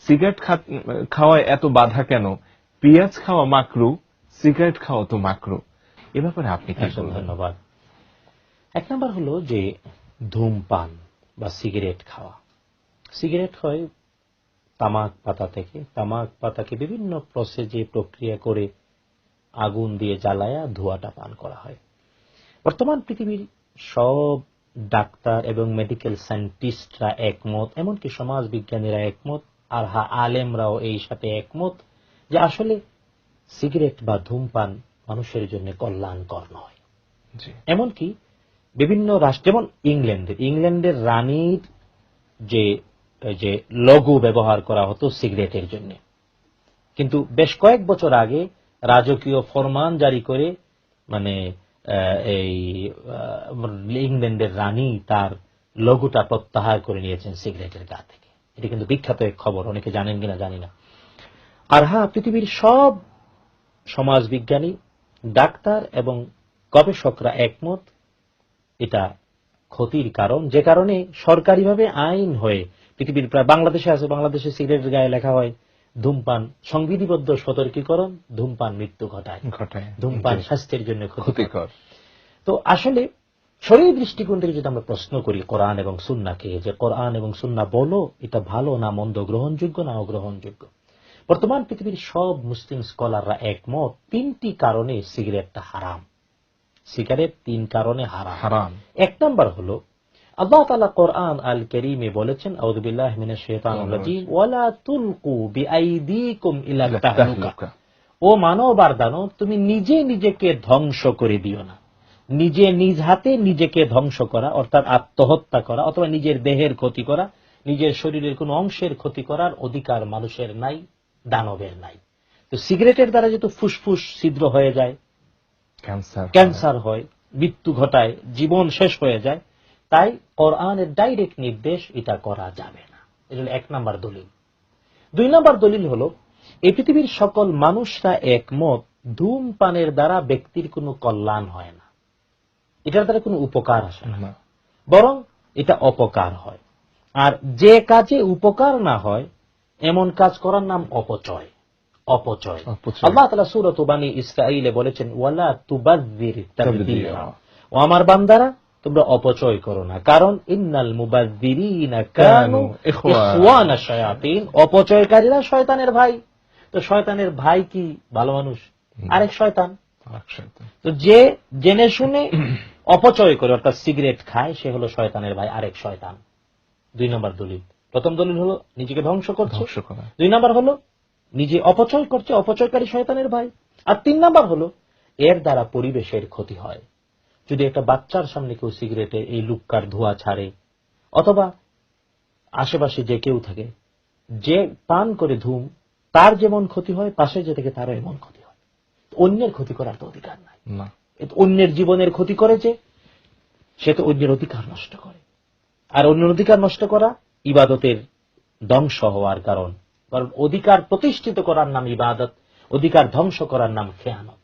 Cigarette খাওয়ায় এত বাধা কেন? পেঁয়াজ খাওয়া মাকরু, সিগারেট খাওয়া তো মাকরু। এ ব্যাপারে আপনি কি বলবেন? ধন্যবাদ। এক নম্বর হলো যে ধূমপান বা সিগারেট খাওয়া। সিগারেট হয় তামাক পাতা থেকে। তামাক পাতাকে বিভিন্ন প্রসেসে প্রক্রিয়া করে আগুন দিয়ে জ্বালায়া ধোঁয়াটা পান করা হয়। বর্তমান পৃথিবীর সব ডাক্তার এবং মেডিকেল সায়েন্টিস্টরা একমত, এমনকি সমাজ বিজ্ঞানীরা একমত, আর আলেমরাও এই সাথে একমত যে আসলে সিগারেট বা ধূমপান মানুষের জন্য কল্যাণকর নয়। এমনকি বিভিন্ন রাষ্ট্র, যেমন ইংল্যান্ডের রানীর যে লঘু ব্যবহার করা হতো সিগারেটের জন্য, কিন্তু বেশ কয়েক বছর আগে রাজকীয় ফরমান জারি করে মানে এই ইংল্যান্ডের রানী তার লঘুটা প্রত্যাহার করে নিয়েছেন সিগারেটের গা থেকে। এটা কিন্তু বিখ্যাত এক খবর, অনেকে জানেন কিনা জানি না। আর পৃথিবীর সব সমাজবিজ্ঞানী, ডাক্তার এবং গবেষকরা একমত এটা ক্ষতির কারণ, যে কারণে সরকারিভাবে আইন হয়ে পৃথিবীর প্রায় বাংলাদেশে আছে, বাংলাদেশে সিগারেটের গায়ে লেখা হয় ধূমপান সংবিধিবদ্ধ সতর্কীকরণ, ধূমপান মৃত্যু ঘটায়, ধূমপান স্বাস্থ্যের জন্য ক্ষতিকর। তো আসলে শরীর দৃষ্টিকোণ থেকে যদি আমরা প্রশ্ন করি কোরআন এবং সুন্নাহকে, যে কোরআন এবং সুন্নাহ বলো এটা ভালো না মন্দ, গ্রহণযোগ্য না অগ্রহণযোগ্য, বর্তমান পৃথিবীর সব মুসলিম স্কলাররা একমত তিনটি কারণে সিগারেটটা হারাম। সিগারেট তিন কারণে হারাম। এক নম্বর হলো আল্লাহ তাআলা কোরআন আল কারীমে বলেছেন, আউযু বিল্লাহি মিনাশ শাইতানির রাজীম, ওয়ালা তুলকু বিআইদিকুম ইলা তাহলুকা, ও মানব আর দানব তুমি নিজে নিজেকে ধ্বংস করে দিও না। নিজে নিজ হাতে নিজেকে ধ্বংস করা অর্থাৎ আত্মহত্যা করা অথবা নিজের দেহের ক্ষতি করা, নিজের শরীরের কোন অংশের ক্ষতি করার অধিকার মানুষের নাই, দানবের নাই। তো সিগারেটের দ্বারা যেহেতু ফুসফুস ছিদ্র হয়ে যায়, ক্যান্সার হয়, মৃত্যু ঘটায়, জীবন শেষ হয়ে যায়, তাই কোরআনের ডাইরেক্ট নির্দেশ এটা করা যাবে না। এটা হল এক নম্বর দলিল। দুই নম্বর দলিল হলো এই পৃথিবীর সকল মানুষরা একমত ধূমপানের দ্বারা ব্যক্তির কোনো কল্যাণ হয় না, এটার দ্বারা কোনো উপকার আসে না, বরং এটা অপকার হয়। আর যে কাজে উপকার না হয় এমন কাজ করার নাম অপচয়। আল্লাহ তাআলা সূরা বানী ইসরাঈলে বলেছেন, ওয়ালা তুবাযযির তাবযীরা, ও আমার বান্দারা তোমরা অপচয় করো না, কারণ ইন্নাল মুবাযযিরিনা কানু ইখওয়ানাশ শায়াতিন, অপচয়কারীরা শয়তানের ভাই। তো শয়তানের ভাই কি ভালো মানুষ? আরেক শয়তান। তো যে জেনে শুনে অপচয় করে অর্থাৎ সিগারেট খায় সে হলো শয়তানের ভাই, আরেক শয়তান। দুই নম্বর দলিল। প্রথম দলিল হলো নিজেকে ধ্বংস করছে, দুই নম্বর হলো নিজে অপচয় করছে, অপচয়কারী শয়তানের ভাই, আর তিন নম্বর হলো এর দ্বারা পরিবেশের ক্ষতি হয়। যদি একটা বাচ্চার সামনে কেউ সিগারেটে এই লুক্কার ধোঁয়া ছাড়ে, অথবা আশেপাশে যে কেউ থাকে যে পান করে ধূম, তার যেমন ক্ষতি হয় পাশে যে থেকে তারও এমন ক্ষতি হয়। অন্যের ক্ষতি করার তো অধিকার নাই। অন্যের জীবনের ক্ষতি করে যে সে তো অন্যের অধিকার নষ্ট করে, আর অন্যের অধিকার নষ্ট করা ইবাদতের ধ্বংস হওয়ার কারণ। কারণ অধিকার প্রতিষ্ঠিত করার নাম ইবাদত, অধিকার ধ্বংস করার নাম খেয়ানত,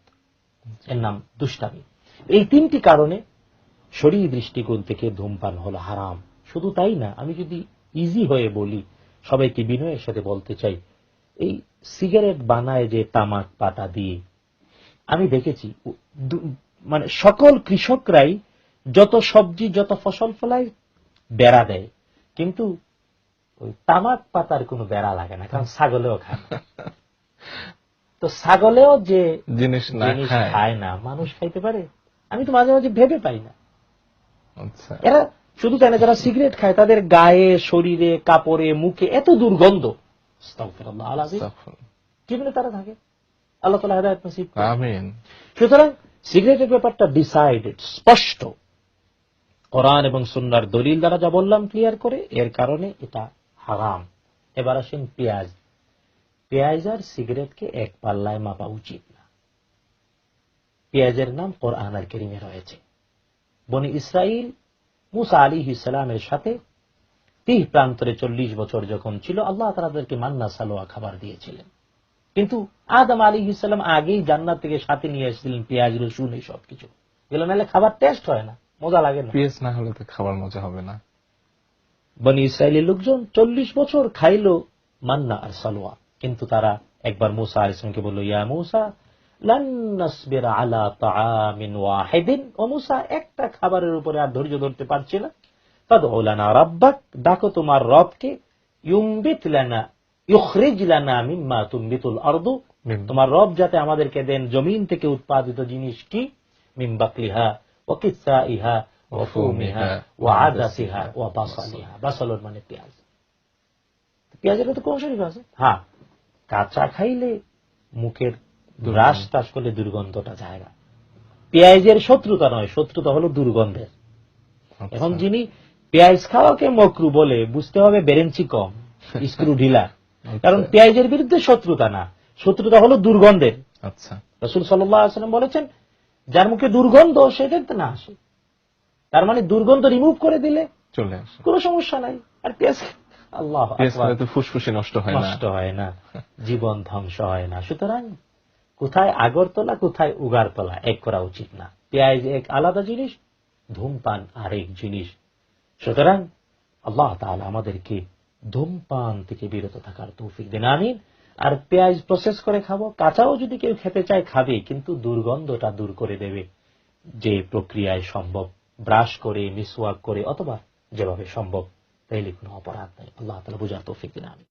এর নাম দুষ্টামি। এই তিনটি কারণে শরীর দৃষ্টিকোণ থেকে ধূমপান হলো হারাম। শুধু তাই না, আমি যদি ইজি হয়ে বলি, সবাইকে বিনয়ের সাথে বলতে চাই, এই সিগারেট বানায় যে তামাক পাতা দিয়ে, আমি দেখেছি মানে সকল কৃষকরাই যত সবজি যত ফসল ফলায় বেড়া দেয়, কিন্তু ওই তামাক পাতার কোনো বেড়া লাগে না, কারণ ছাগলেও খায়। তো ছাগলেও যে জিনিস খায় না মানুষ খাইতে পারে, আমি তো মাঝে মাঝে ভেবে পাই না। এরা শুধু তাই না, যারা সিগারেট খায় তাদের গায়ে, শরীরে, কাপড়ে, মুখে এত দুর্গন্ধ, কিভাবে তারা থাকে? আল্লাহ তাআলা হেদায়েত নসিব করুন। আমিন। সুতরাং সিগারেটের ব্যাপারটা ডিসাইডেড, স্পষ্ট, কোরআন এবং সুন্নাহর দলিল দ্বারা যা বললাম ক্লিয়ার করে, এর কারণে এটা হারাম। এবার আসেন পেঁয়াজ। পেঁয়াজ আর সিগারেটকে এক পাল্লায় মাপা উচিত না। পেঁয়াজের নাম কোরআন আল কারীমে রয়েছে। বনি ইসরাইল মুসা আলাইহিস সালামের সাথে 30 প্রান্তরে 40 বছর যখন ছিল, আল্লাহ তাদেরকে মান্না সালোয়া খাবার দিয়েছিলেন, কিন্তু আদম আলাইহিস সালাম আগেই জান্নাত থেকে সাথে নিয়ে এসেছিলেন পেঁয়াজ, রসুন, এই সব কিছু। এগুলো নাহলে খাবার টেস্ট হয় না, মজা লাগে না। পেঁয়াজ না হলে তো খাবার মজা হবে না। বনি ইসরাইলের লোকজন 40 বছর খাইলো মান্না আর সালোয়া। কিন্তু তারা একবার মুসা আলাইহিস সালামকে বলল, ইয়া মুসা লান নাসবিরা আলা তাআমিন ওয়াহিদিন, ও মুসা একটা খাবারের উপরে আর ধৈর্য ধরতে পারছি না, ফাদউ লানা রাব্বাক, ডাকো তোমার রবকে, ইউমবিত লানা ইউখরিজ লানা মিম্মা তুমবিতুল আরদু, তোমার রব যাতে আমাদেরকে দেন জমিন থেকে উৎপাদিত জিনিস কি, মিন বাকলিহা ওয়া কিসাইহা ওয়া ফুমিহা ওয়া আদাসিহা ওয়া বাসালিহা। বাসালুর মানে পেঁয়াজ। পেঁয়াজের তো কোন শরীফ আছে? হ্যাঁ, কাঁচা খাইলে মুখের ব্রাশ টাশ করলে দুর্গন্ধটা যায় না। পেঁয়াজের শত্রুতা নয়, শত্রুতা হলো দুর্গন্ধের। এখন যিনি পেঁয়াজ খাওয়াকে মকরু বলে, বুঝতে হবে বেরেঞ্চি কম, স্ক্রু ঢিলা। কারণ পেঁয়াজের বিরুদ্ধে শত্রুতা না, শত্রুতা হলো দুর্গন্ধের। আচ্ছা, রাসূল সাল্লাল্লাহু আলাইহি ওয়াসাল্লাম বলেছেন, যার মুখে দুর্গন্ধ সেটা না আসে। তার মানে দুর্গন্ধ রিমুভ করে দিলে চলে আসে, কোনো সমস্যা নাই। আর পেঁয়াজ, আল্লাহ আকবার, তো ফুসফুসে নষ্ট হয় না, জীবন ধ্বংস হয় না। সুতরাং কোথায় আগরতলা কোথায় উগারতলা এক করা উচিত না। পেঁয়াজ এক আলাদা জিনিস, ধূমপান আরেক জিনিস। সুতরাং আল্লাহ তাআলা আমাদেরকে ধূমপান থেকে বিরত থাকার তৌফিক দেন, আমিন। আর পেঁয়াজ প্রসেস করে খাবো, কাঁচাও যদি কেউ খেতে চায় খাবে, কিন্তু দুর্গন্ধটা দূর করে দেবে যে প্রক্রিয়ায় সম্ভব, ব্রাশ করে, মিসওয়াক করে, অথবা যেভাবে সম্ভব, তাইলে কোনো অপরাধ নাই। আল্লাহ তাআলা বুঝার তৌফিক দেন, আমিন।